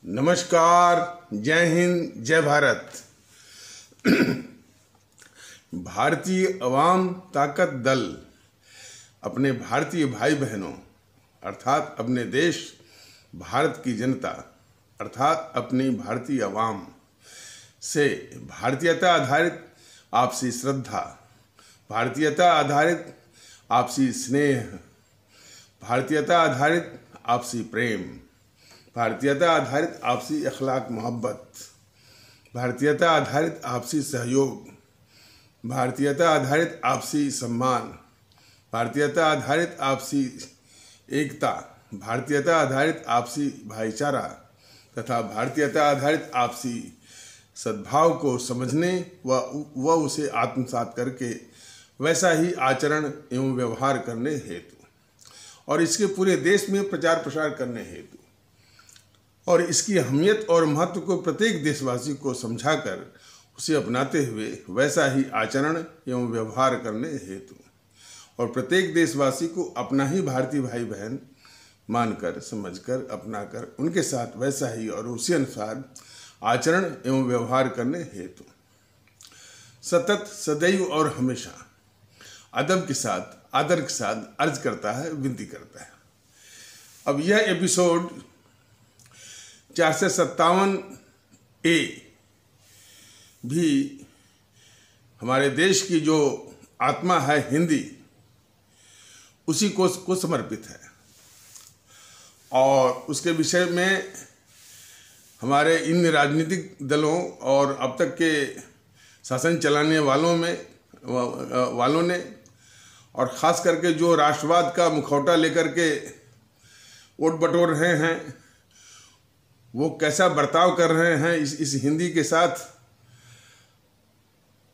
नमस्कार, जय हिंद, जय भारत। भारतीय अवाम ताकत दल अपने भारतीय भाई बहनों अर्थात अपने देश भारत की जनता अर्थात अपनी भारतीय अवाम से भारतीयता आधारित आपसी श्रद्धा, भारतीयता आधारित आपसी स्नेह, भारतीयता आधारित आपसी प्रेम, भारतीयता आधारित आपसी अखलाक मोहब्बत, भारतीयता आधारित आपसी सहयोग, भारतीयता आधारित आपसी सम्मान, भारतीयता आधारित आपसी एकता, भारतीयता आधारित आपसी भाईचारा तथा भारतीयता आधारित आपसी सद्भाव को समझने व उसे आत्मसात करके वैसा ही आचरण एवं व्यवहार करने हेतु और इसके पूरे देश में प्रचार प्रसार करने हेतु और इसकी अहमियत और महत्व को प्रत्येक देशवासी को समझाकर उसे अपनाते हुए वैसा ही आचरण एवं व्यवहार करने हेतु और प्रत्येक देशवासी को अपना ही भारतीय भाई बहन मानकर, समझकर, अपनाकर उनके साथ वैसा ही और उसी अनुसार आचरण एवं व्यवहार करने हेतु सतत, सदैव और हमेशा अदब के साथ, आदर के साथ अर्ज करता है, विनती करता है। अब यह एपिसोड 457 ए भी हमारे देश की जो आत्मा है हिंदी, उसी को समर्पित है और उसके विषय में हमारे इन राजनीतिक दलों और अब तक के शासन चलाने वालों ने और ख़ास करके जो राष्ट्रवाद का मुखौटा लेकर के वोट बटोर रहे हैं, वो कैसा बर्ताव कर रहे हैं इस हिंदी के साथ,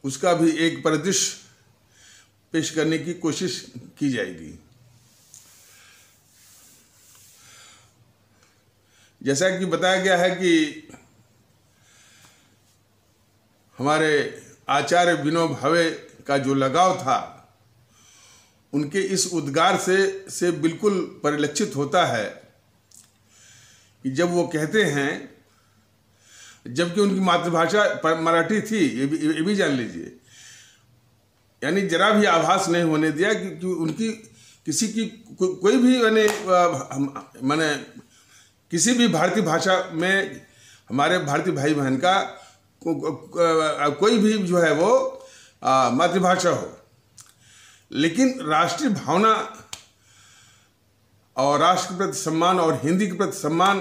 उसका भी एक परिदृश्य पेश करने की कोशिश की जाएगी। जैसा कि बताया गया है कि हमारे आचार्य विनोबा भावे का जो लगाव था, उनके इस उद्गार से बिल्कुल परिलक्षित होता है कि जब वो कहते हैं, जबकि उनकी मातृभाषा मराठी थी, ये भी जान लीजिए, यानी जरा भी आभास नहीं होने दिया कि उनकी किसी की कोई भी माने किसी भी भारतीय भाषा में हमारे भारतीय भाई बहन का कोई भी जो है वो मातृभाषा हो, लेकिन राष्ट्रीय भावना और राष्ट्र के प्रति सम्मान और हिंदी के प्रति सम्मान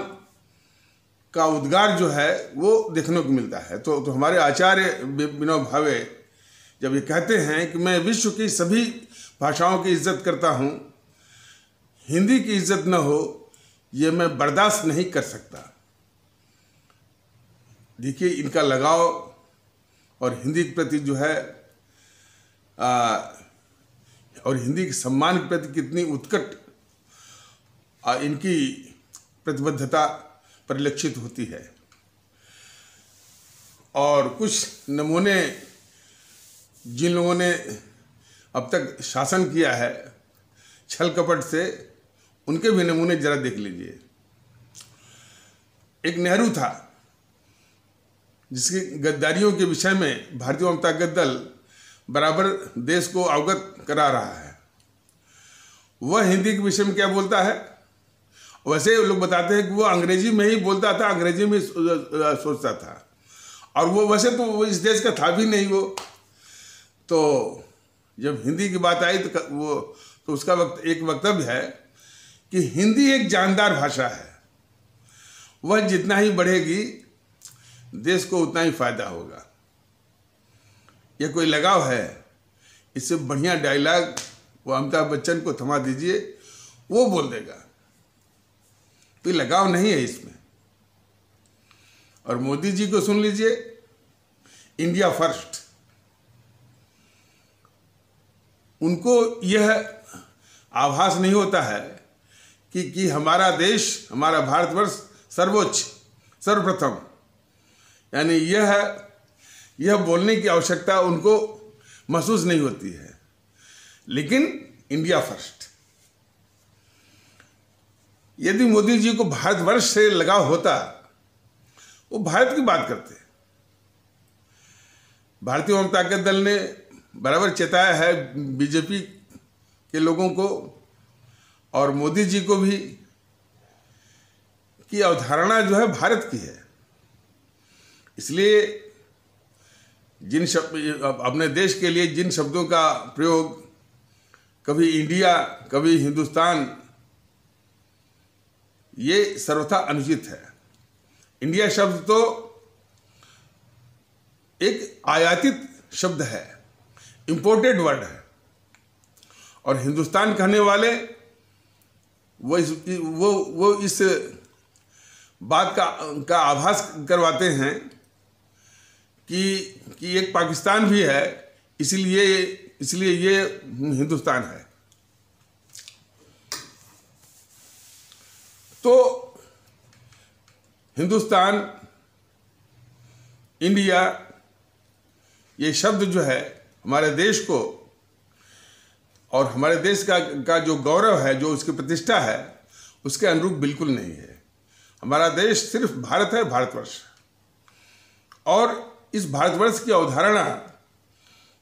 का उद्गार जो है वो देखने को मिलता है। तो हमारे आचार्य विनोबा भावे जब ये कहते हैं कि मैं विश्व की सभी भाषाओं की इज्जत करता हूँ, हिंदी की इज्जत न हो ये मैं बर्दाश्त नहीं कर सकता। देखिए इनका लगाव और हिंदी के प्रति जो है और हिंदी के सम्मान के प्रति कितनी उत्कट इनकी प्रतिबद्धता परिलक्षित होती है। और कुछ नमूने जिन लोगों ने अब तक शासन किया है छल कपट से, उनके भी नमूने जरा देख लीजिए। एक नेहरू था जिसकी गद्दारियों के विषय में भारतीय जनता दल बराबर देश को अवगत करा रहा है। वह हिंदी के विषय में क्या बोलता है, वैसे लोग बताते हैं कि वो अंग्रेजी में ही बोलता था, अंग्रेजी में सोचता था, और वो वैसे तो वो इस देश का था भी नहीं। वो तो जब हिंदी की बात आई तो उसका एक वक्तव्य है कि हिंदी एक जानदार भाषा है, वह जितना ही बढ़ेगी देश को उतना ही फायदा होगा। यह कोई लगाव है, इससे बढ़िया डायलॉग वो अमिताभ बच्चन को थमा दीजिए, वो बोल देगा। कोई लगाव नहीं है इसमें। और मोदी जी को सुन लीजिए, इंडिया फर्स्ट। उनको यह आभास नहीं होता है कि हमारा देश, हमारा भारतवर्ष सर्वोच्च, सर्वप्रथम, यानी यह बोलने की आवश्यकता उनको महसूस नहीं होती है। लेकिन इंडिया फर्स्ट। यदि मोदी जी को भारतवर्ष से लगाव होता वो भारत की बात करते हैं। भारतीय अवाम ताकत दल ने बराबर चेताया है बीजेपी के लोगों को और मोदी जी को भी कि अवधारणा जो है भारत की है। इसलिए जिन शब्द अपने देश के लिए जिन शब्दों का प्रयोग कभी इंडिया कभी हिंदुस्तान, ये सर्वथा अनुचित है। इंडिया शब्द तो एक आयातित शब्द है, इंपोर्टेड वर्ड है, और हिंदुस्तान कहने वाले वो इस बात का आभास करवाते हैं कि एक पाकिस्तान भी है, इसलिए ये हिंदुस्तान है। तो हिंदुस्तान, इंडिया, ये शब्द जो है हमारे देश को और हमारे देश का जो गौरव है, जो उसकी प्रतिष्ठा है, उसके अनुरूप बिल्कुल नहीं है। हमारा देश सिर्फ भारत है, भारतवर्ष। और इस भारतवर्ष की अवधारणा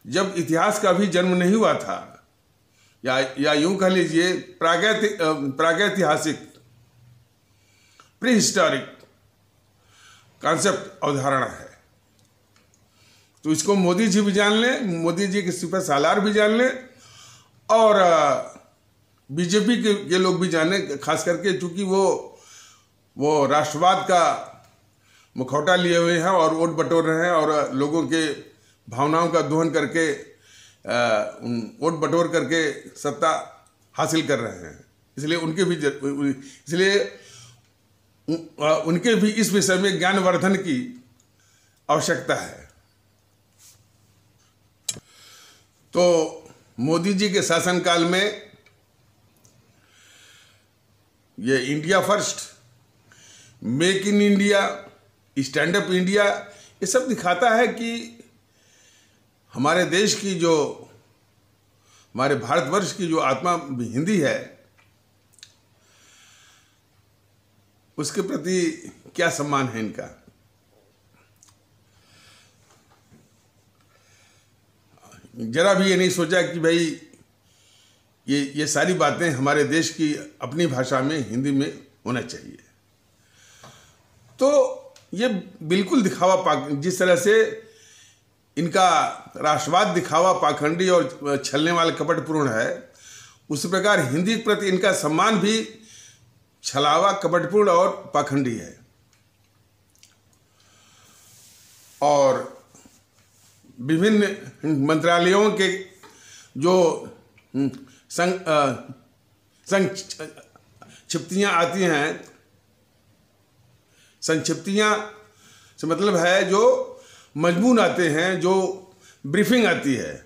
जब इतिहास का भी जन्म नहीं हुआ था, या यूं कह लीजिए प्रागैतिहासिक प्री हिस्टोरिक कॉन्सेप्ट अवधारणा है, तो इसको मोदी जी भी जान लें, मोदी जी के सिपह सालार भी जान लें, और बीजेपी के लोग भी जाने, खास करके चूंकि वो राष्ट्रवाद का मुखौटा लिए हुए हैं और वोट बटोर रहे हैं और लोगों के भावनाओं का दोहन करके वोट बटोर करके सत्ता हासिल कर रहे हैं। इसलिए उनके भी इस विषय में ज्ञानवर्धन की आवश्यकता है। तो मोदी जी के शासनकाल में ये India first, make in India, stand up India, ये सब दिखाता है कि हमारे देश की जो, हमारे भारतवर्ष की जो आत्मा हिंदी है, उसके प्रति क्या सम्मान है इनका। जरा भी ये नहीं सोचा कि भाई ये सारी बातें हमारे देश की अपनी भाषा में, हिंदी में होना चाहिए। तो ये बिल्कुल दिखावा, जिस तरह से इनका राष्ट्रवाद दिखावा पाखंडी और छलने वाले कपटपूर्ण है, उसी प्रकार हिंदी के प्रति इनका सम्मान भी छलावा, कपटपूर्ण और पाखंडी है। और विभिन्न मंत्रालयों के जो संक्षिप्तियाँ आती हैं, संक्षिप्तियाँ से मतलब है जो मजमून आते हैं, जो ब्रीफिंग आती है।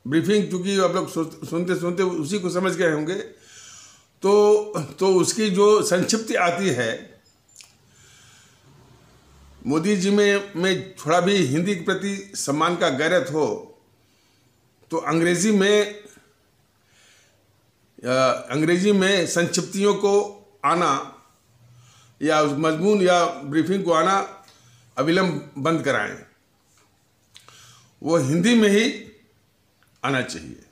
ब्रीफिंग चूँकि आप लोग सुनते सुनते उसी को समझ गए होंगे, तो उसकी जो संक्षिप्ति आती है, मोदी जी में थोड़ा भी हिंदी के प्रति सम्मान का गैरत हो, तो अंग्रेजी में संक्षिप्तियों को आना या मजमून या ब्रीफिंग को आना अविलंब बंद कराएं, वो हिंदी में ही आना चाहिए।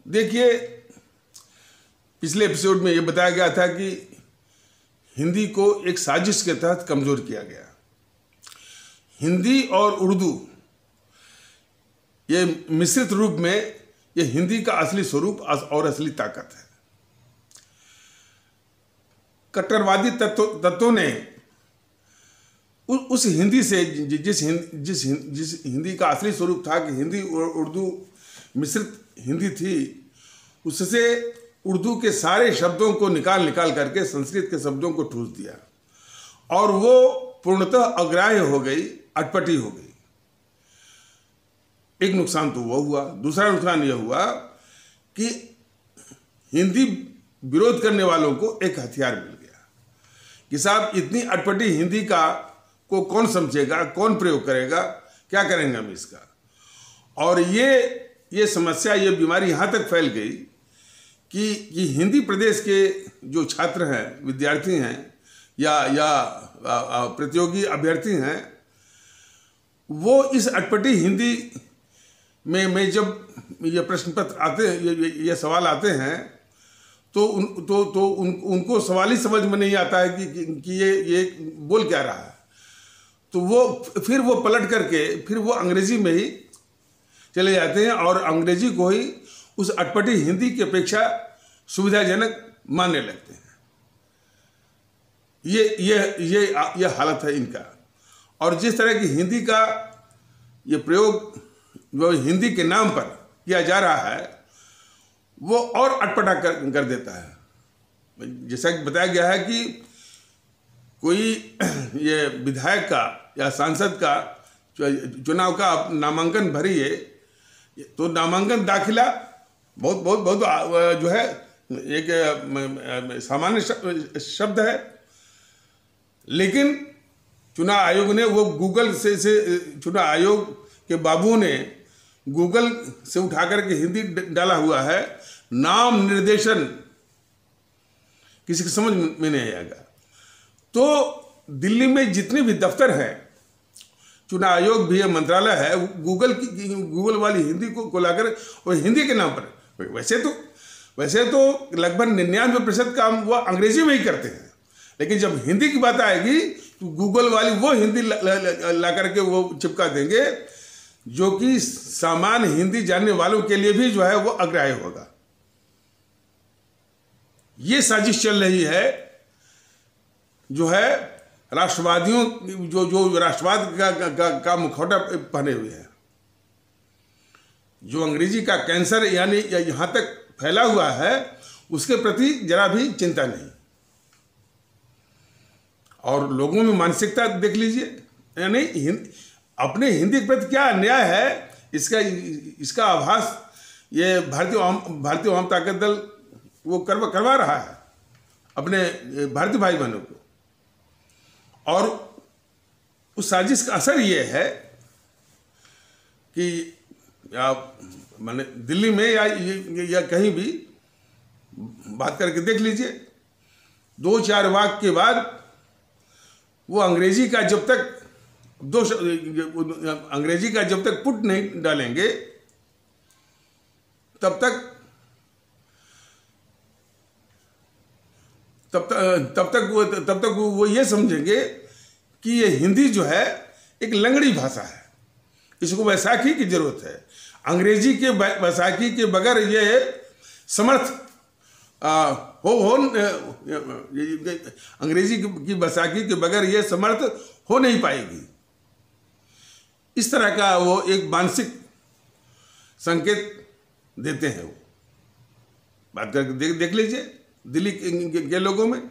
देखिए, पिछले एपिसोड में ये बताया गया था कि हिंदी को एक साजिश के तहत कमजोर किया गया। हिंदी और उर्दू, ये मिश्रित रूप में, ये हिंदी का असली स्वरूप और असली ताकत है। कट्टरवादी तत्वों ने उस हिंदी से, जिस हिंदी का असली स्वरूप था कि हिंदी और उर्दू मिश्रित हिंदी थी, उससे उर्दू के सारे शब्दों को निकाल करके संस्कृत के शब्दों को ठूस दिया, और वो पूर्णतः अग्राह्य हो गई, अटपटी हो गई। एक नुकसान तो वो हुआ। दूसरा नुकसान यह हुआ कि हिंदी विरोध करने वालों को एक हथियार मिल गया कि साहब इतनी अटपटी हिंदी को कौन समझेगा, कौन प्रयोग करेगा, क्या करेंगे हम इसका। और ये समस्या, ये बीमारी यहाँ तक फैल गई कि हिंदी प्रदेश के जो छात्र हैं, विद्यार्थी हैं या प्रतियोगी अभ्यर्थी हैं, वो इस अटपटी हिंदी में जब ये प्रश्न पत्र आते हैं, ये सवाल आते हैं, तो उनको सवाल ही समझ में नहीं आता है कि ये बोल क्या रहा है। तो फिर वो पलट करके फिर वो अंग्रेजी में ही चले जाते हैं और अंग्रेजी को ही उस अटपटी हिंदी की अपेक्षा सुविधाजनक मानने लगते हैं। ये हालत है इनका। और जिस तरह की हिंदी का ये प्रयोग जो हिंदी के नाम पर किया जा रहा है, वो और अटपटा कर देता है। जैसा कि बताया गया है कि कोई ये विधायक का या सांसद का चुनाव का नामांकन भरिए, तो नामांकन दाखिला बहुत जो है एक सामान्य शब्द है, लेकिन चुनाव आयोग ने वो गूगल से चुनाव आयोग के बाबुओं ने गूगल से उठा करके हिंदी डाला हुआ है। नाम निर्देशन किसी की समझ में नहीं आएगा। तो दिल्ली में जितने भी दफ्तर हैं, चुनाव आयोग भी है, मंत्रालय है, गूगल वाली हिंदी को लाकर और हिंदी के नाम पर वैसे तो लगभग 99% काम वो अंग्रेजी में ही करते हैं, लेकिन जब हिंदी की बात आएगी तो गूगल वाली वो हिंदी ला करके वो चिपका देंगे, जो कि सामान्य हिंदी जानने वालों के लिए भी जो है वो अग्राह्य होगा। ये साजिश चल रही है, जो है राष्ट्रवादियों जो राष्ट्रवाद का मुखौटा पहने हुए हैं, जो अंग्रेजी का कैंसर यानी यहां तक फैला हुआ है, उसके प्रति जरा भी चिंता नहीं। और लोगों में मानसिकता देख लीजिए, यानी अपने हिंदी के प्रति क्या अन्याय है, इसका आभास ये भारतीय आवाम ताकत दल वो करवा रहा है अपने भारतीय भाई बहनों को। और उस साजिश का असर ये है कि माने दिल्ली में या कहीं भी बात करके देख लीजिए, 2-4 वाक्य के बाद वो अंग्रेजी का जब तक पुट नहीं डालेंगे, तब तक वो ये समझेंगे कि ये हिंदी जो है एक लंगड़ी भाषा है, इसको वैसाखी की जरूरत है। अंग्रेजी के वैसाखी के बगैर ये समर्थ अंग्रेजी की वैसाखी के बगैर ये समर्थ हो नहीं पाएगी। इस तरह का वो एक मानसिक संकेत देते हैं। वो बात करके देख लीजिए दिल्ली के लोगों में,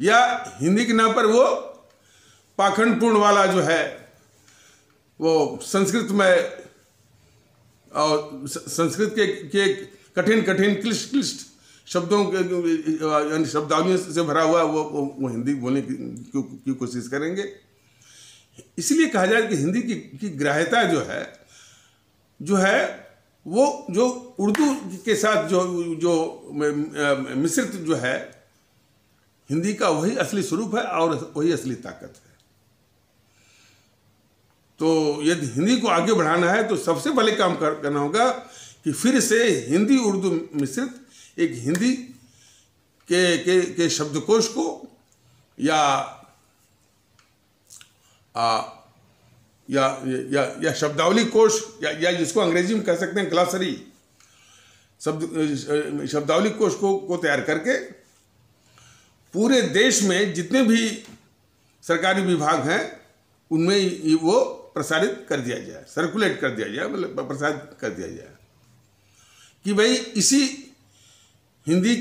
या हिंदी के नाम पर वो पाखंडपूर्ण वाला जो है वो संस्कृत में और संस्कृत के कठिन क्लिष्ट शब्दों के यानी शब्दावलियों से भरा हुआ वो हिंदी बोलने की कोशिश करेंगे। इसलिए कहा जाए कि हिंदी की ग्राह्यता जो है वो जो उर्दू के साथ जो मिश्रित जो है हिंदी का, वही असली स्वरूप है और वही असली ताकत है। तो यदि हिंदी को आगे बढ़ाना है तो सबसे पहले काम करना होगा कि फिर से हिंदी उर्दू मिश्रित एक हिंदी के शब्दकोश को या शब्दावली कोश या जिसको अंग्रेजी में कह सकते हैं ग्लॉसरी, शब्दावली कोश को तैयार करके पूरे देश में जितने भी सरकारी विभाग हैं उनमें वो प्रसारित कर दिया जाए, सर्कुलेट कर दिया जाए, मतलब प्रसारित कर दिया जाए कि भाई इसी हिंदी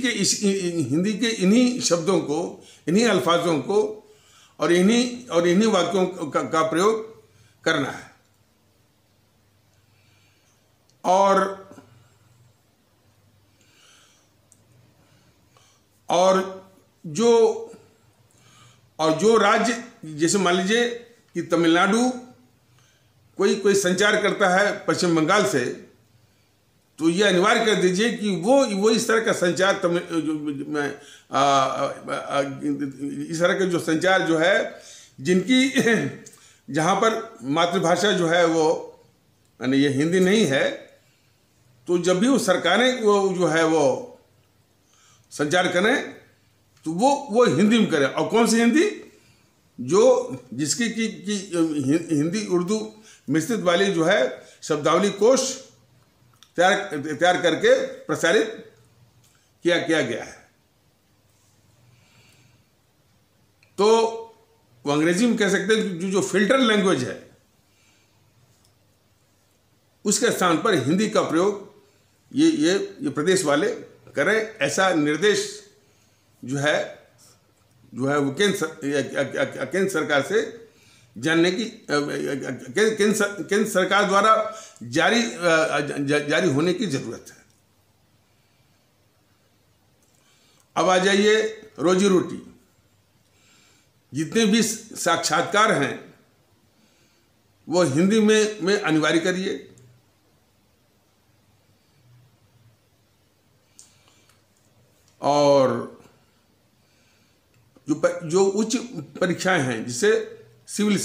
के इन्हीं शब्दों को, इन्हीं अल्फाजों को और इन्हीं वाक्यों का प्रयोग करना है। और जो राज्य, जैसे मान लीजिए कि तमिलनाडु कोई संचार करता है पश्चिम बंगाल से, तो ये अनिवार्य कर दीजिए कि वो इस तरह का संचार इस तरह का जो संचार जो है जिनकी जहाँ पर मातृभाषा जो है वो यानी ये हिंदी नहीं है, तो जब भी वो सरकारें वो जो है वो संचार करें तो वो हिंदी में करें। और कौन सी हिंदी? जो जिसकी की हिंदी उर्दू मिश्रित वाली जो है शब्दावली कोश तैयार करके प्रसारित किया गया है। तो वो अंग्रेजी में कह सकते हैं जो फिल्टर लैंग्वेज है उसके स्थान पर हिंदी का प्रयोग ये प्रदेश वाले करें, ऐसा निर्देश जो है वो केंद्र सरकार से जानने की केंद्र सरकार द्वारा जारी होने की जरूरत है। अब आ जाइए रोजी रोटी। जितने भी साक्षात्कार हैं वो हिंदी में अनिवार्य करिए। और जो उच्च परीक्षाएं हैं जिसे सिविल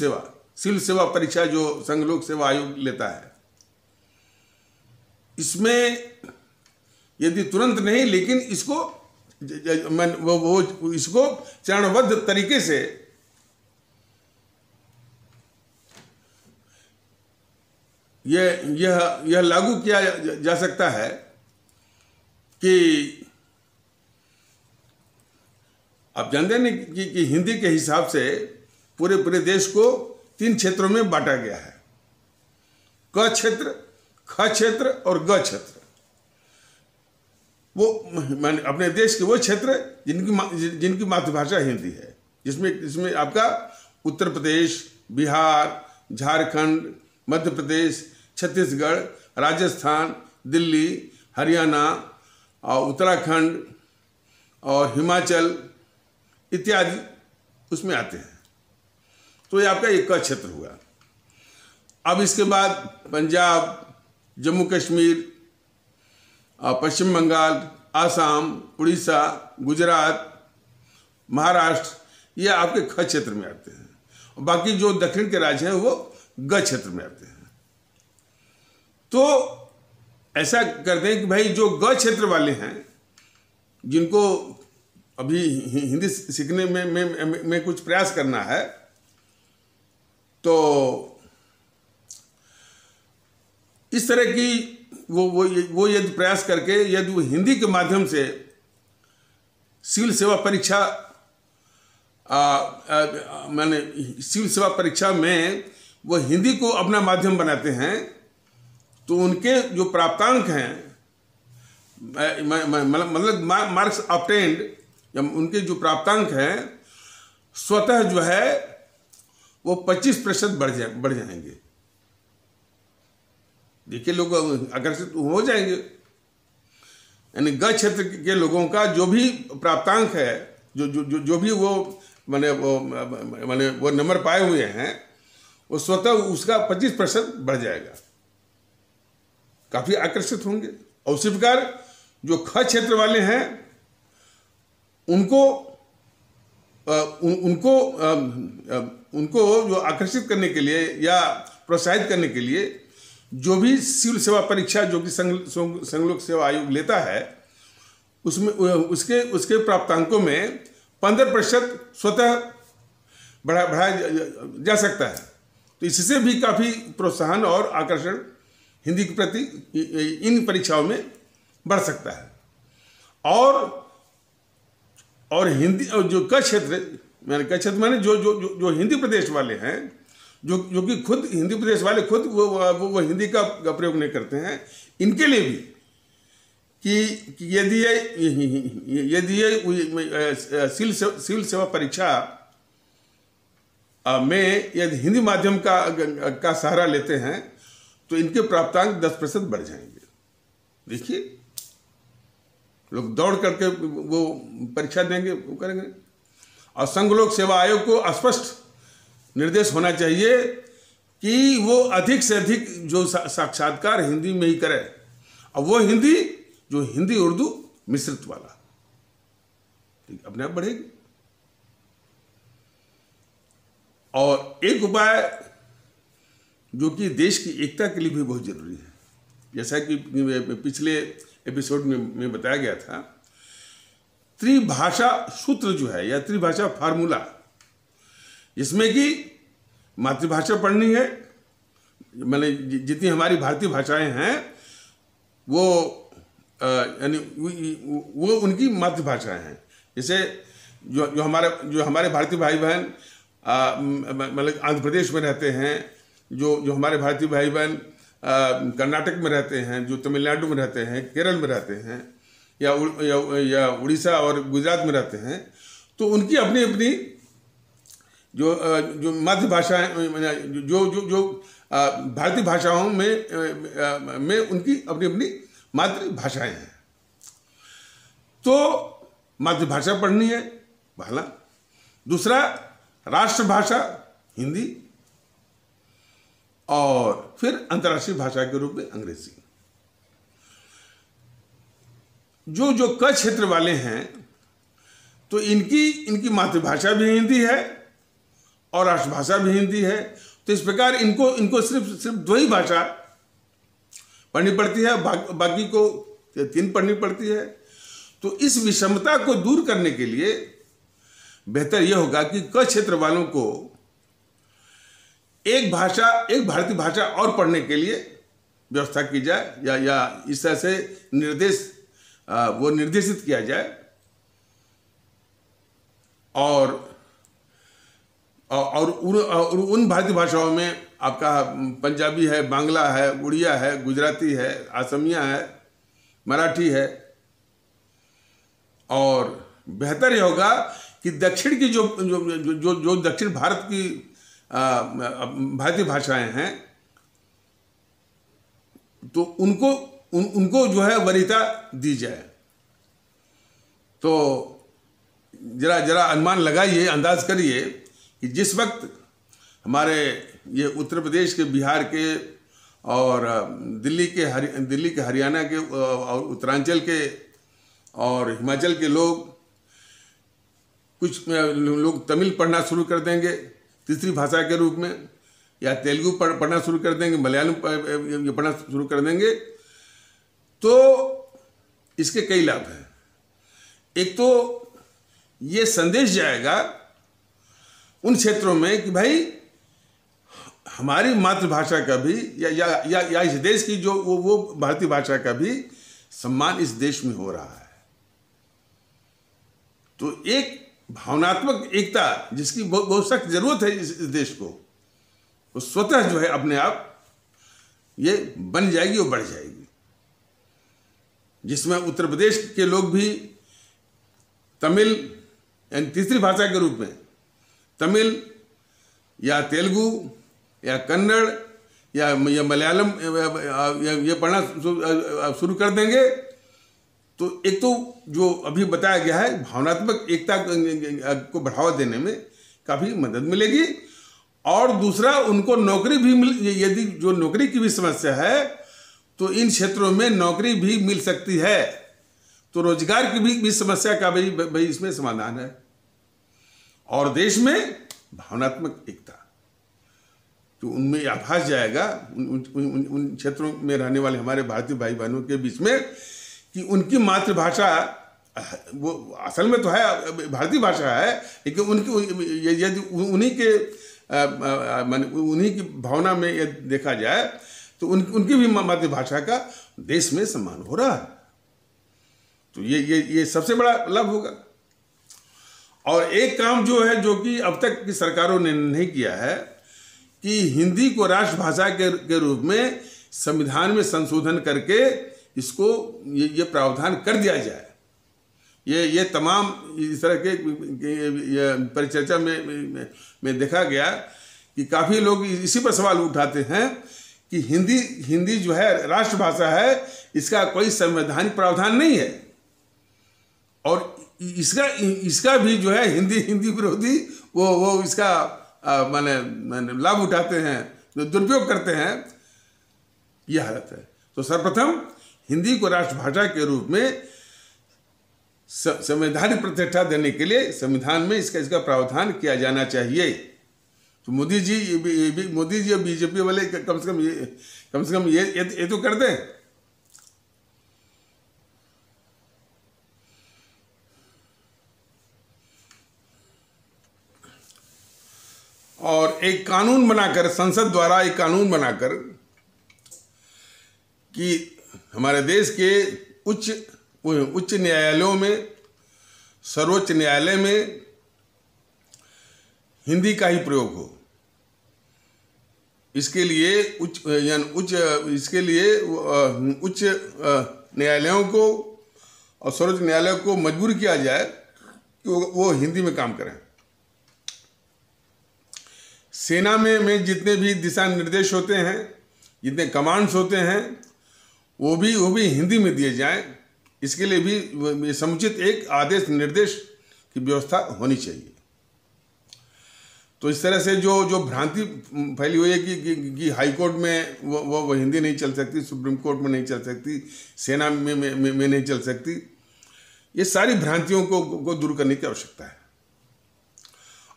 सेवा परीक्षा जो संघ लोक सेवा आयोग लेता है, इसमें यदि तुरंत नहीं लेकिन इसको इसको चरणबद्ध तरीके से यह लागू किया जा सकता है कि आप जानते हैं कि हिंदी के हिसाब से पूरे देश को 3 क्षेत्रों में बांटा गया है। क क्षेत्र, ख क्षेत्र और ग क्षेत्र। वो अपने देश के वो क्षेत्र जिनकी मातृभाषा हिंदी है, जिसमें आपका उत्तर प्रदेश, बिहार, झारखंड, मध्य प्रदेश, छत्तीसगढ़, राजस्थान, दिल्ली, हरियाणा और उत्तराखंड और हिमाचल इत्यादि उसमें आते हैं। तो ये आपका एक क्षेत्र हुआ। अब इसके बाद पंजाब, जम्मू कश्मीर, पश्चिम बंगाल, आसाम, उड़ीसा, गुजरात, महाराष्ट्र, ये आपके ख क्षेत्र में आते हैं। और बाकी जो दक्षिण के राज्य हैं वो ग क्षेत्र में आते हैं। तो ऐसा कर दें कि भाई जो ग क्षेत्र वाले हैं, जिनको अभी हिंदी सीखने में कुछ प्रयास करना है, तो इस तरह की वो यदि प्रयास करके यदि वो हिंदी के माध्यम से सिविल सेवा परीक्षा मैंने सिविल सेवा परीक्षा में वो हिंदी को अपना माध्यम बनाते हैं, तो उनके जो प्राप्तांक हैं मतलब मार्क्स ऑब्टेन्ड, उनके जो प्राप्तांक हैं स्वतः जो है वो 25% बढ़ जाएंगे। देखिए लोग आकर्षित हो जाएंगे। यानी ग क्षेत्र के लोगों का जो भी प्राप्तांक है, जो भी वो वो नंबर पाए हुए हैं, वो स्वतः उसका 25% बढ़ जाएगा। काफी आकर्षित होंगे। और उसी प्रकार जो ख क्षेत्र वाले हैं उनको जो आकर्षित करने के लिए या प्रोत्साहित करने के लिए जो भी सिविल सेवा परीक्षा जो कि संघ लोक सेवा आयोग लेता है, उसमें उसके प्राप्तांकों में 15% स्वतः बढ़ाया जा सकता है। तो इससे भी काफ़ी प्रोत्साहन और आकर्षण हिंदी के प्रति इन परीक्षाओं में बढ़ सकता है। और हिंदी जो क क्षेत्र माने जो हिंदी प्रदेश वाले हैं, जो कि खुद हिंदी प्रदेश वाले खुद वो हिंदी का प्रयोग नहीं करते हैं, इनके लिए भी कि यदि ये सिविल सेवा परीक्षा में यदि हिंदी माध्यम का सहारा लेते हैं तो इनके प्राप्तांक 10% बढ़ जाएंगे। देखिए लोग दौड़ करके वो परीक्षा देंगे, वो करेंगे। और संघ लोक सेवा आयोग को स्पष्ट निर्देश होना चाहिए कि वो अधिक से अधिक जो साक्षात्कार हिंदी में ही करे। अब वो हिंदी जो हिंदी उर्दू मिश्रित वाला, ठीक, अपने आप बढ़ेगी। और एक उपाय जो कि देश की एकता के लिए भी बहुत जरूरी है, जैसा कि पिछले एपिसोड में बताया गया था, त्रिभाषा सूत्र जो है या त्रिभाषा फार्मूला, जिसमें कि मातृभाषा पढ़नी है, मैंने जितनी हमारी भारतीय भाषाएं हैं वो यानी वो उनकी मातृभाषाएं हैं। जैसे जो हमारे भारतीय भाई बहन मतलब आंध्र प्रदेश में रहते हैं, जो हमारे भारतीय भाई बहन कर्नाटक में रहते हैं, जो तमिलनाडु में रहते हैं, केरल में रहते हैं, या उड़ीसा और गुजरात में रहते हैं, तो उनकी अपनी अपनी जो मातृभाषाएं जो भारतीय भाषाओं में उनकी अपनी अपनी मातृभाषाएं हैं। तो मातृभाषा पढ़नी है पहला। दूसरा, राष्ट्रभाषा हिंदी, और फिर अंतर्राष्ट्रीय भाषा के रूप में अंग्रेजी। जो क क्षेत्र वाले हैं तो इनकी मातृभाषा भी हिंदी है और राष्ट्रभाषा भी हिंदी है। तो इस प्रकार इनको सिर्फ दो ही भाषा पढ़नी पड़ती है, बाकी को 3 पढ़नी पड़ती है। तो इस विषमता को दूर करने के लिए बेहतर यह होगा कि क क्षेत्र वालों को एक भारतीय भाषा और पढ़ने के लिए व्यवस्था की जाए, या इस तरह से निर्देशित किया जाए। और उन भारतीय भाषाओं में आपका पंजाबी है, बांग्ला है, उड़िया है, गुजराती है, असमिया है, मराठी है। और बेहतर यह होगा कि दक्षिण की जो दक्षिण भारत की भारतीय भाषाएं हैं तो उनको जो है वरीयता दी जाए। तो जरा अनुमान लगाइए, अंदाज करिए कि जिस वक्त हमारे ये उत्तर प्रदेश के, बिहार के और दिल्ली के, हरियाणा के और उत्तरांचल के और हिमाचल के लोग, कुछ लोग तमिल पढ़ना शुरू कर देंगे तीसरी भाषा के रूप में, या तेलुगु पढ़ना शुरू कर देंगे, मलयालम पढ़ना शुरू कर देंगे। तो इसके कई लाभ हैं। एक तो ये संदेश जाएगा उन क्षेत्रों में कि भाई हमारी मातृभाषा का भी या इस देश की जो वो भारतीय भाषा का भी सम्मान इस देश में हो रहा है। तो एक भावनात्मक एकता जिसकी बहुत सख्त जरूरत है इस देश को, वो स्वतः जो है अपने आप ये बन जाएगी और बढ़ जाएगी, जिसमें उत्तर प्रदेश के लोग भी तमिल यानी तीसरी भाषा के रूप में तमिल या तेलुगु या कन्नड़ या मलयालम ये पढ़ना शुरू कर देंगे। तो एक तो जो अभी बताया गया है भावनात्मक एकता को बढ़ावा देने में काफ़ी मदद मिलेगी। और दूसरा, उनको नौकरी भी यदि जो नौकरी की भी समस्या है तो इन क्षेत्रों में नौकरी भी मिल सकती है। तो रोजगार की भी समस्या का भाई इसमें समाधान है। और देश में भावनात्मक एकता तो उनमें आभास जाएगा उन क्षेत्रों में रहने वाले हमारे भारतीय भाई बहनों के बीच में कि उनकी मातृभाषा वो असल में तो है भारतीय भाषा है, लेकिन उनकी यदि उन्हीं की भावना में यदि देखा जाए तो उनकी भी मातृभाषा का देश में सम्मान हो रहा है। तो ये सबसे बड़ा लाभ होगा। और एक काम जो है, जो कि अब तक की सरकारों ने नहीं किया है, कि हिंदी को राष्ट्रभाषा के रूप में संविधान में संशोधन करके इसको ये प्रावधान कर दिया जाए। ये तमाम इस तरह के परिचर्चा में देखा गया कि काफ़ी लोग इसी पर सवाल उठाते हैं कि हिंदी जो है राष्ट्रभाषा है, इसका कोई संवैधानिक प्रावधान नहीं है। और इसका भी जो है हिंदी विरोधी वो इसका माने लाभ उठाते हैं, दुरुपयोग करते हैं, यह हालत है। तो सर्वप्रथम हिंदी को राष्ट्रभाषा के रूप में संवैधानिक प्रतिष्ठा देने के लिए संविधान में इसका प्रावधान किया जाना चाहिए। तो मोदी जी और बीजेपी वाले कम से कम ये तो कर दें। और एक कानून बनाकर, संसद द्वारा एक कानून बनाकर कि हमारे देश के उच्च न्यायालयों में, सर्वोच्च न्यायालय में हिंदी का ही प्रयोग हो। इसके लिए उच्च न्यायालयों को और सर्वोच्च न्यायालय को मजबूर किया जाए कि वो हिंदी में काम करें। सेना में जितने भी दिशा निर्देश होते हैं, जितने कमांड्स होते हैं, वो भी हिंदी में दिए जाएं। इसके लिए भी समुचित एक आदेश निर्देश की व्यवस्था होनी चाहिए। तो इस तरह से जो भ्रांति फैली हुई है कि हाई कोर्ट में वो हिंदी नहीं चल सकती, सुप्रीम कोर्ट में नहीं चल सकती, सेना में नहीं चल सकती, ये सारी भ्रांतियों को दूर करने की आवश्यकता है।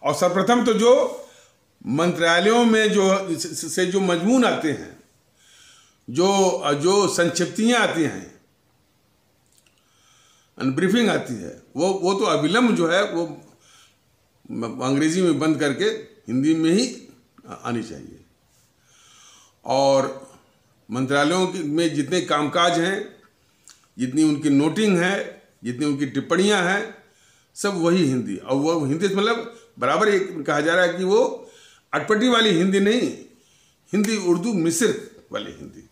और सर्वप्रथम तो जो मंत्रालयों में जो मजमून आते हैं, जो संक्षिप्तियां आती हैं, ब्रीफिंग आती है, वो तो अविलंब जो है वो अंग्रेजी में बंद करके हिंदी में ही आनी चाहिए। और मंत्रालयों में जितने कामकाज हैं, जितनी उनकी नोटिंग है, जितनी उनकी टिप्पणियां हैं, सब वही हिंदी। और वो हिंदी मतलब बराबर एक कहा जा रहा है कि वो अटपटी वाली हिंदी नहीं, हिंदी उर्दू मिश्रित वाली हिंदी,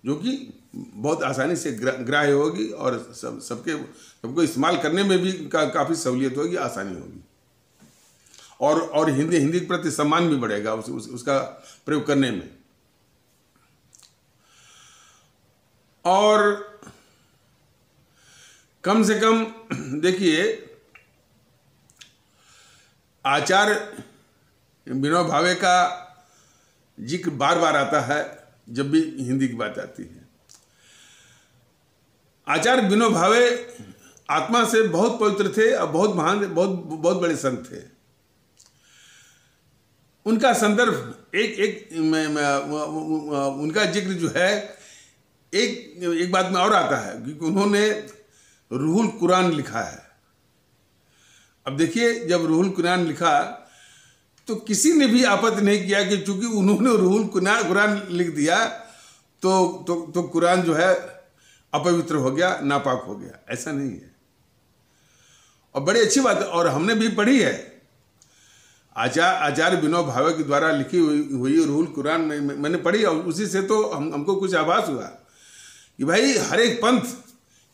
जो कि बहुत आसानी से ग्राह्य होगी और सबको इस्तेमाल करने में भी काफ़ी सहूलियत होगी, आसानी होगी। और हिंदी के प्रति सम्मान भी बढ़ेगा उसका प्रयोग करने में। और कम से कम देखिए, आचार्य विनोबा भावे का जिक्र बार बार आता है जब भी हिंदी की बात आती है। आचार्य विनोबा भावे आत्मा से बहुत पवित्र थे और बहुत महान, बहुत बड़े संत थे। उनका संदर्भ उनका जिक्र जो है एक बात में और आता है, क्योंकि उन्होंने रूहुल कुरान लिखा है। अब देखिए, जब रूहुल कुरान लिखा तो किसी ने भी आपत्ति नहीं किया कि चूंकि उन्होंने रूहुल कुरान लिख दिया तो कुरान जो है अपवित्र हो गया, नापाक हो गया। ऐसा नहीं है। और बड़ी अच्छी बात है, और हमने भी पढ़ी है। आचार्य विनोबा भावे के द्वारा लिखी हुई रूहुल कुरान में मैंने पढ़ी, और उसी से तो हमको कुछ आभास हुआ कि भाई हर एक पंथ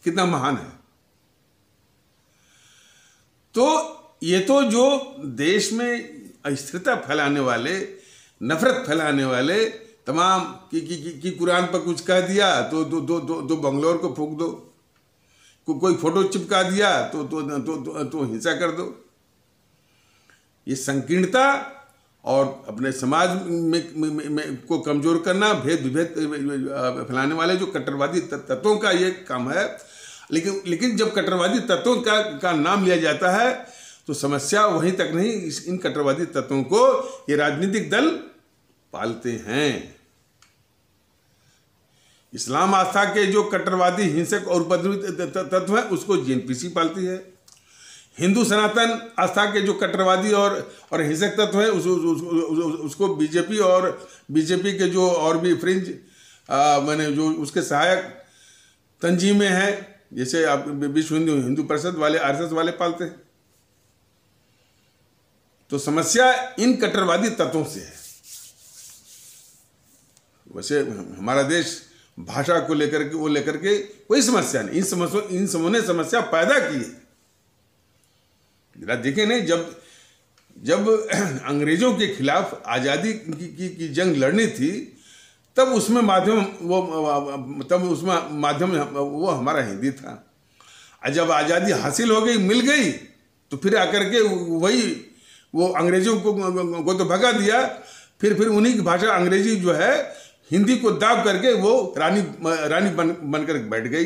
कितना महान है। तो ये तो जो देश में अस्थिरता फैलाने वाले, नफरत फैलाने वाले तमाम कि कुरान पर कुछ कह दिया तो बंगलोर को फूंक दो, कोई फोटो चिपका दिया तो हिंसा कर दो। ये संकीर्णता और अपने समाज में को कमजोर करना, भेद विभेद फैलाने वाले जो कट्टरवादी तत्वों का ये काम है। लेकिन जब कट्टरवादी तत्वों का नाम लिया जाता है तो समस्या वहीं तक नहीं, इन कट्टरवादी तत्वों को ये राजनीतिक दल पालते हैं। इस्लाम आस्था के जो कट्टरवादी, हिंसक और उपद्रवी तत्व है उसको जेएनपीसी पालती है। हिंदू सनातन आस्था के जो कट्टरवादी और हिंसक तत्व है उसको बीजेपी और बीजेपी के जो और भी फ्रिंज माने जो उसके सहायक तंजीमें हैं, जैसे आप विश्व हिंदू परिषद वाले, आरएसएस वाले पालते हैं। तो समस्या इन कट्टरवादी तत्वों से है। वैसे हमारा देश भाषा को लेकर के कोई समस्या नहीं, इन समूह ने समस्या पैदा की है। जरा देखें नहीं, जब अंग्रेजों के खिलाफ आज़ादी की जंग लड़नी थी तब उसमें माध्यम वो हमारा हिंदी था। और जब आज़ादी हासिल हो गई, मिल गई, तो फिर आकर के वो अंग्रेजों को तो भगा दिया। फिर उन्हीं की भाषा अंग्रेजी जो है हिंदी को दाब करके वो रानी बनकर बैठ गई।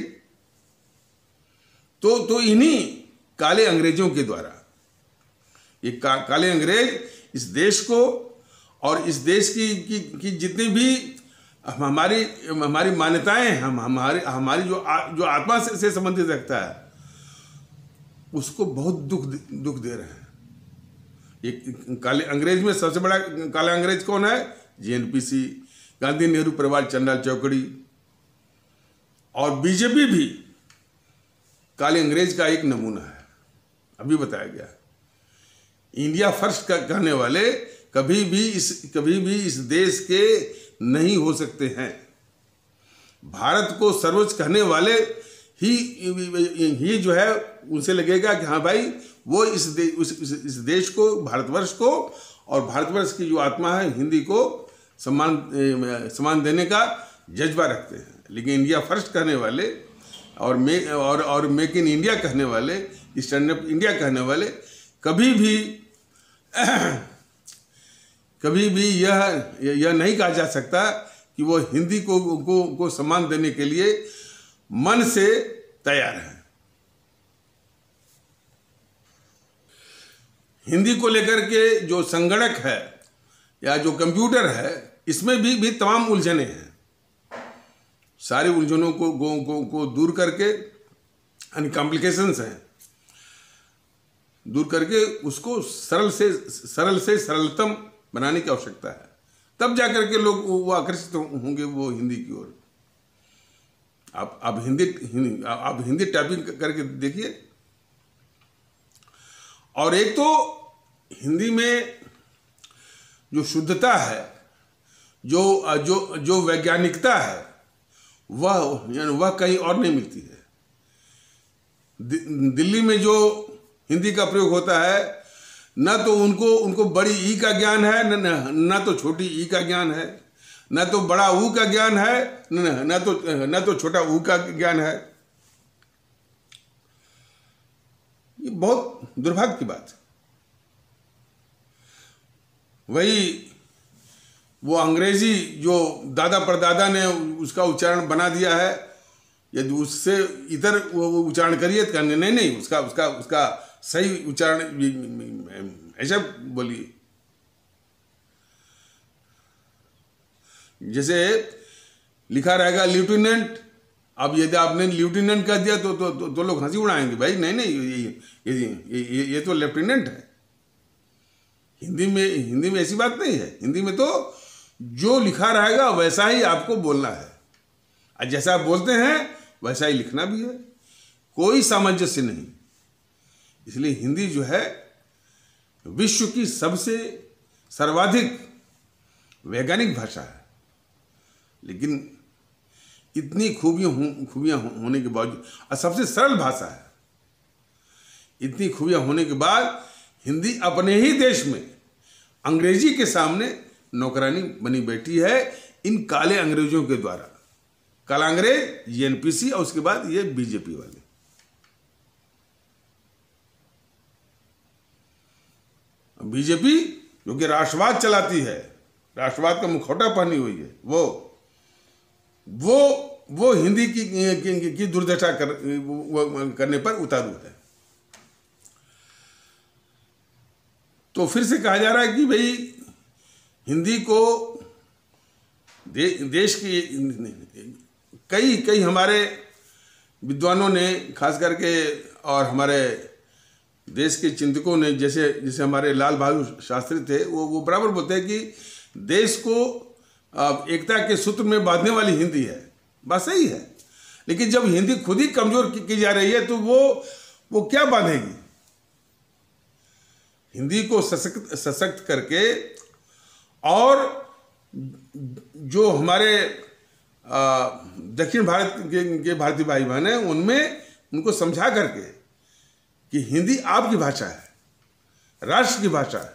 तो इन्हीं काले अंग्रेजों के द्वारा ये काले अंग्रेज इस देश को और इस देश की जितनी भी हमारी मान्यताएं हैं, हमारी जो आत्मा से संबंधित रखता है, उसको बहुत दुख दे रहे हैं। ये काले अंग्रेज में सबसे बड़ा काला अंग्रेज कौन है? जेएनपीसी, गांधी नेहरू परिवार, चंडाल चौकड़ी। और बीजेपी भी काले अंग्रेज का एक नमूना है। अभी बताया गया, इंडिया फर्स्ट कहने वाले कभी भी इस देश के नहीं हो सकते हैं। भारत को सर्वोच्च कहने वाले ही जो है उनसे लगेगा कि हाँ भाई वो इस देश को, भारतवर्ष को और भारतवर्ष की जो आत्मा है हिंदी को सम्मान देने का जज्बा रखते हैं। लेकिन इंडिया फर्स्ट कहने वाले और मेक इन इंडिया कहने वाले, स्टैंड अप इंडिया कहने वाले कभी भी यह नहीं कहा जा सकता कि वो हिंदी को सम्मान देने के लिए मन से तैयार है। हिंदी को लेकर के जो संगणक है या जो कंप्यूटर है, इसमें भी तमाम उलझने हैं। सारे उलझनों को दूर करके, यानी कॉम्प्लिकेशंस हैं, दूर करके उसको सरल से सरलतम बनाने की आवश्यकता है। तब जाकर के लोग वो आकर्षित होंगे वो हिंदी की ओर। आप हिंदी टाइपिंग करके देखिए। और एक तो हिंदी में जो शुद्धता है, जो वैज्ञानिकता है, वह कहीं और नहीं मिलती है। दिल्ली में जो हिंदी का प्रयोग होता है, न तो उनको बड़ी ई का ज्ञान है, न तो छोटी ई का ज्ञान है, न तो बड़ा ऊ का ज्ञान है, न तो छोटा ऊ का ज्ञान है। ये बहुत दुर्भाग्य की बात है। वही वो अंग्रेजी जो दादा परदादा ने उसका उच्चारण बना दिया है, यदि उससे इधर वो उच्चारण करिए तो कहने नहीं, उसका सही उच्चारण ऐसा बोलिए। जैसे लिखा रहेगा लेफ्टिनेंट, अब यदि आपने लेफ्टिनेंट कह दिया तो लोग हंसी उड़ाएंगे, भाई नहीं ये तो लेफ्टिनेंट है। हिंदी में ऐसी बात नहीं है। हिंदी में तो जो लिखा रहेगा वैसा ही आपको बोलना है, और जैसा आप बोलते हैं वैसा ही लिखना भी है, कोई सामंजस्य नहीं। इसलिए हिंदी जो है विश्व की सबसे सर्वाधिक वैज्ञानिक भाषा है। लेकिन इतनी खूबियां होने के बावजूद, और सबसे सरल भाषा है, इतनी खूबियां होने के बाद हिंदी अपने ही देश में अंग्रेजी के सामने नौकरानी बनी बैठी है, इन काले अंग्रेजों के द्वारा। काला अंग्रेज, जेएनपीसी, और उसके बाद ये बीजेपी वाले। बीजेपी जो कि राष्ट्रवाद चलाती है, राष्ट्रवाद का मुखौटा पहनी हुई है, वो हिंदी की दुर्दशा करने पर उतारू है। तो फिर से कहा जा रहा है कि भाई हिंदी को देश की कई हमारे विद्वानों ने, खास करके, और हमारे देश के चिंतकों ने, जैसे हमारे लाल बहादुर शास्त्री थे, वो बराबर बोलते हैं कि देश को एकता के सूत्र में बांधने वाली हिंदी है। बात सही है, लेकिन जब हिंदी खुद ही कमजोर की जा रही है तो वो क्या बांधेगी? हिंदी को सशक्त करके, और जो हमारे दक्षिण भारत के भारतीय भाई बहन हैं, उनको समझा करके कि हिंदी आपकी भाषा है, राष्ट्र की भाषा है।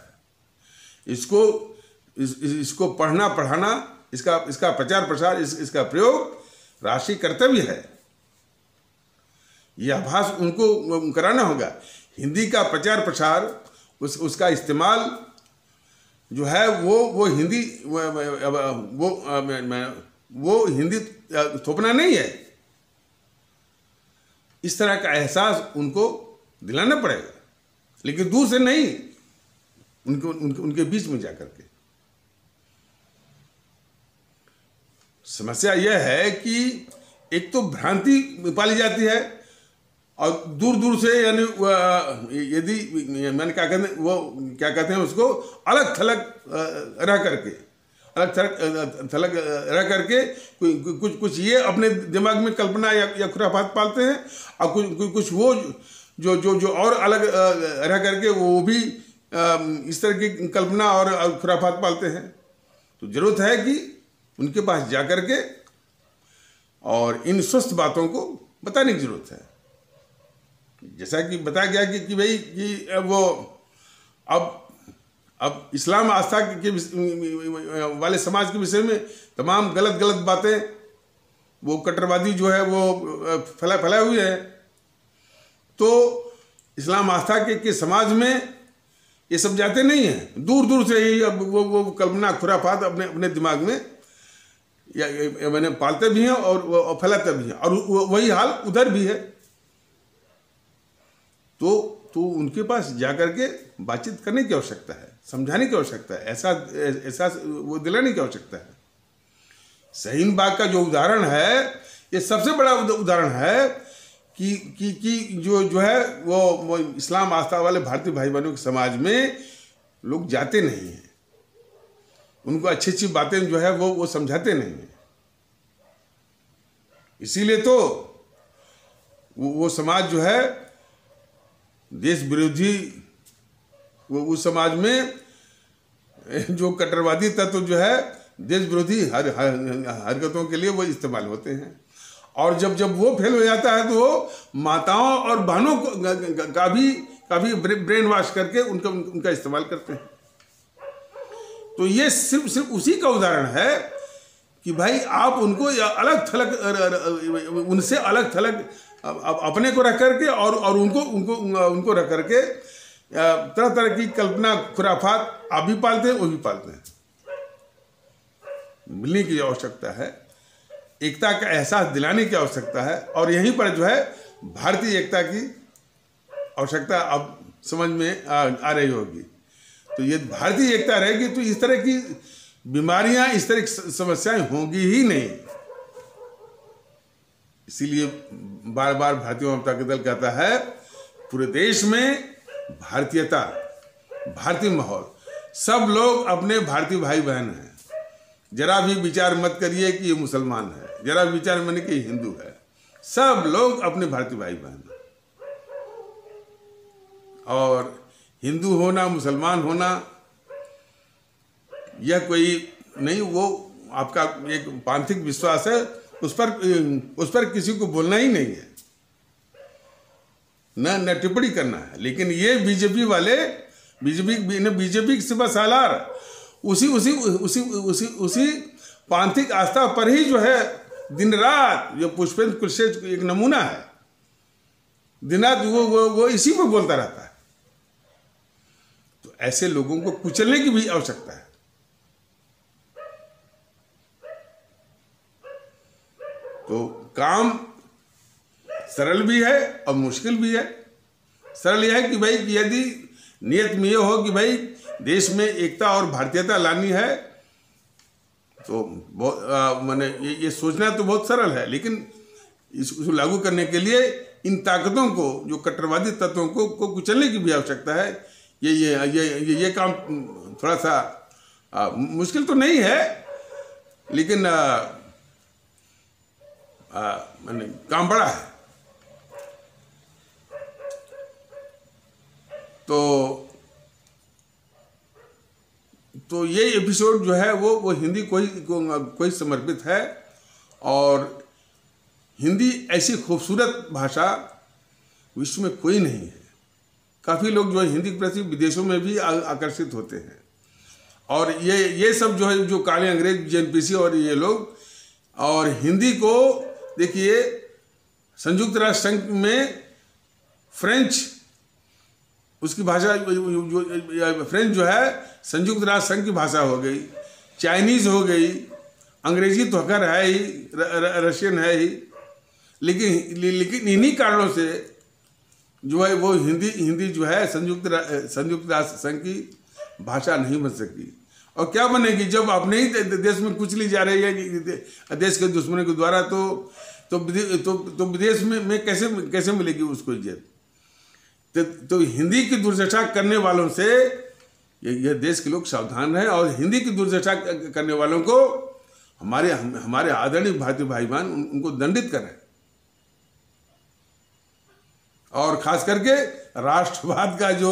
इसको पढ़ना पढ़ाना, इसका प्रचार प्रसार, इसका प्रयोग राष्ट्रीय कर्तव्य है। यह आभास उनको कराना होगा। हिंदी का प्रचार प्रसार, उसका इस्तेमाल जो है वो हिंदी वो हिंदी थोपना नहीं है। इस तरह का एहसास उनको दिलाना पड़ेगा, लेकिन दूर से नहीं, उनके बीच में जाकर के। समस्या यह है कि एक तो भ्रांति पाली जाती है, और दूर दूर से, यानी यदि मैंने क्या कहते हैं उसको, अलग थलग रह करके कुछ ये अपने दिमाग में कल्पना या खुराफात पालते हैं, और कुछ वो जो और अलग रह करके वो भी इस तरह की कल्पना और खुराफात पालते हैं। तो जरूरत है कि उनके पास जाकर के और इन स्वस्थ बातों को बताने की जरूरत है। जैसा कि बताया गया कि भाई कि वो अब इस्लाम आस्था के वाले समाज के विषय में तमाम गलत बातें वो कट्टरवादी जो है वो फैलाए हुए हैं। तो इस्लाम आस्था के समाज में ये सब जाते नहीं हैं, दूर से ही अब वो कल्पना खुराफात अपने दिमाग में या मैंने पालते भी हैं और फैलाते भी हैं, और वही हाल उधर भी है। तो उनके पास जाकर के बातचीत करने की आवश्यकता है, समझाने की आवश्यकता है, ऐसा वो दिलाने की आवश्यकता है। शाहीन बाग का जो उदाहरण है, ये सबसे बड़ा उदाहरण है कि जो है वो इस्लाम आस्था वाले भारतीय भाई बहनों के समाज में लोग जाते नहीं हैं, उनको अच्छी बातें जो है वो समझाते नहीं हैं। इसीलिए तो वो समाज जो है देश विरोधी, वो उस समाज में जो कट्टरवादी तत्व जो है देश विरोधी हरकतों के लिए वो इस्तेमाल होते हैं। और जब वो फेल हो जाता है तो वो माताओं और बहनों का भी ब्रेन वॉश करके उनका इस्तेमाल करते हैं। तो ये सिर्फ उसी का उदाहरण है कि भाई आप उनको अलग थलग, उनसे अलग थलग अपने को रख करके और उनको रख करके तरह की कल्पना खुराफात आप भी पालते हैं, वो भी पालते हैं। मिलने की आवश्यकता है, एकता का एहसास दिलाने की आवश्यकता है, और यहीं पर जो है भारतीय एकता की आवश्यकता अब समझ में आ रही होगी। तो ये भारतीय एकता रहेगी तो इस तरह की बीमारियां, इस तरह की समस्याएं होंगी ही नहीं। इसीलिए बार बार भारतीय जनता दल कहता है पूरे देश में भारतीयता, भारतीय माहौल, सब लोग अपने भारतीय भाई बहन हैं। जरा भी विचार मत करिए कि ये मुसलमान है, जरा भी विचार मत कि ये हिंदू है, सब लोग अपने भारतीय भाई बहन हैं। और हिंदू होना, मुसलमान होना, यह कोई नहीं, वो आपका एक पांथिक विश्वास है, उस पर किसी को बोलना ही नहीं है, न टिप्पणी करना है। लेकिन ये बीजेपी वाले, बीजेपी की सिवा सालार उसी पांथिक आस्था पर ही जो है दिन रात, जो पुष्पेंद्र कुलशेखर एक नमूना है, दिन रात वो इसी पर बोलता रहता है। तो ऐसे लोगों को कुचलने की भी आवश्यकता है। तो काम सरल भी है और मुश्किल भी है। सरल यह है कि भाई यदि नियत में यह हो कि भाई देश में एकता और भारतीयता लानी है, तो मैंने ये सोचना तो बहुत सरल है, लेकिन इसको लागू करने के लिए इन ताकतों को, जो कट्टरवादी तत्वों को कुचलने की भी आवश्यकता है। ये काम थोड़ा सा मुश्किल तो नहीं है, लेकिन मैंने काम बड़ा है। तो ये एपिसोड जो है वो हिंदी कोई समर्पित है। और हिंदी ऐसी खूबसूरत भाषा विश्व में कोई नहीं है। काफ़ी लोग जो है हिंदी के प्रति विदेशों में भी आकर्षित होते हैं। और ये सब जो है, जो काले अंग्रेज, जेएनपीसी और ये लोग, और हिंदी को देखिए संयुक्त राष्ट्र संघ में फ्रेंच उसकी भाषा फ्रेंच जो है संयुक्त राष्ट्र संघ की भाषा हो गई, चाइनीज़ हो गई, अंग्रेजी तो खैर है ही, रशियन है ही, लेकिन इन्हीं कारणों से जो है वो हिंदी जो है संयुक्त राष्ट्र संघ की भाषा नहीं बन सकी। और क्या बनेगी जब अपने ही देश में कुचली जा रही है देश के दुश्मनों के द्वारा, तो विदेश में कैसे मिलेगी उसको इज्जत। तो हिंदी की दुर्दशा करने वालों से यह देश के लोग सावधान रहे, और हिंदी की दुर्दशा करने वालों को हमारे आदरणीय भारतीय भाई बहन उनको दंडित करें। और खास करके राष्ट्रवाद का जो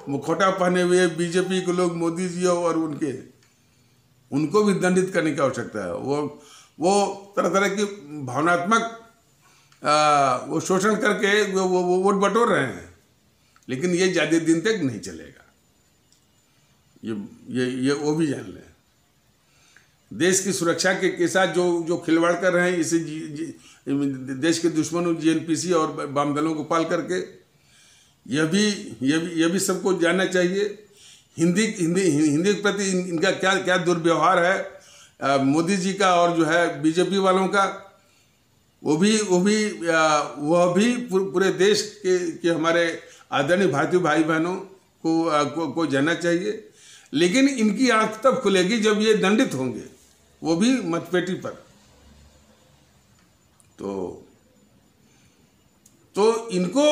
मुखौटा पहने हुए बीजेपी के लोग, मोदी जी और उनको भी दंडित करने की आवश्यकता है। वो तरह तरह की भावनात्मक वो शोषण करके वो वोट बटोर रहे हैं, लेकिन ये ज़्यादा दिन तक नहीं चलेगा। ये वो भी जान लें। देश की सुरक्षा के साथ जो खिलवाड़ कर रहे हैं, इसे देश के दुश्मनों जीएनपीसी और वाम दलों को पाल करके, यह भी सबको जानना चाहिए। हिंदी के प्रति इनका क्या दुर्व्यवहार है मोदी जी का और जो है बीजेपी वालों का, वह भी पूरे देश के हमारे आदरणीय भारतीय भाई बहनों को जानना चाहिए। लेकिन इनकी आंख तब खुलेगी जब ये दंडित होंगे, वो भी मतपेटी पर। तो इनको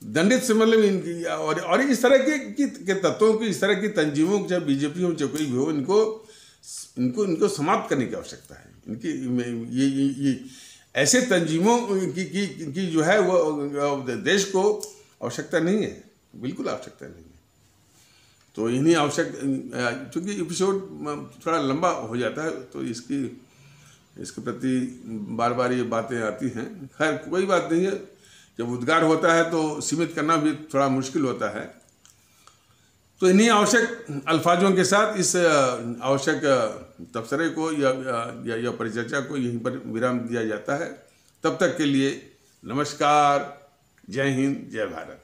दंडित से मतलब इनकी और इस तरह के तत्वों की, इस तरह की तंजीमों को, चाहे बीजेपी हो चाहे कोई भी हो, इनको समाप्त करने की आवश्यकता है। इनकी ये ऐसे तंजीमों की जो है वो देश को आवश्यकता नहीं है, बिल्कुल आवश्यकता नहीं है। तो इन्हीं चूँकि एपिसोड थोड़ा लंबा हो जाता है, तो इसके प्रति बार बार ये बातें आती हैं। खैर कोई बात नहीं है, जब उद्गार होता है तो सीमित करना भी थोड़ा मुश्किल होता है। तो इन्हीं आवश्यक अल्फाजों के साथ इस आवश्यक तबसरे को या परिचर्चा को यहीं पर विराम दिया जाता है। तब तक के लिए नमस्कार, जय हिंद, जय भारत।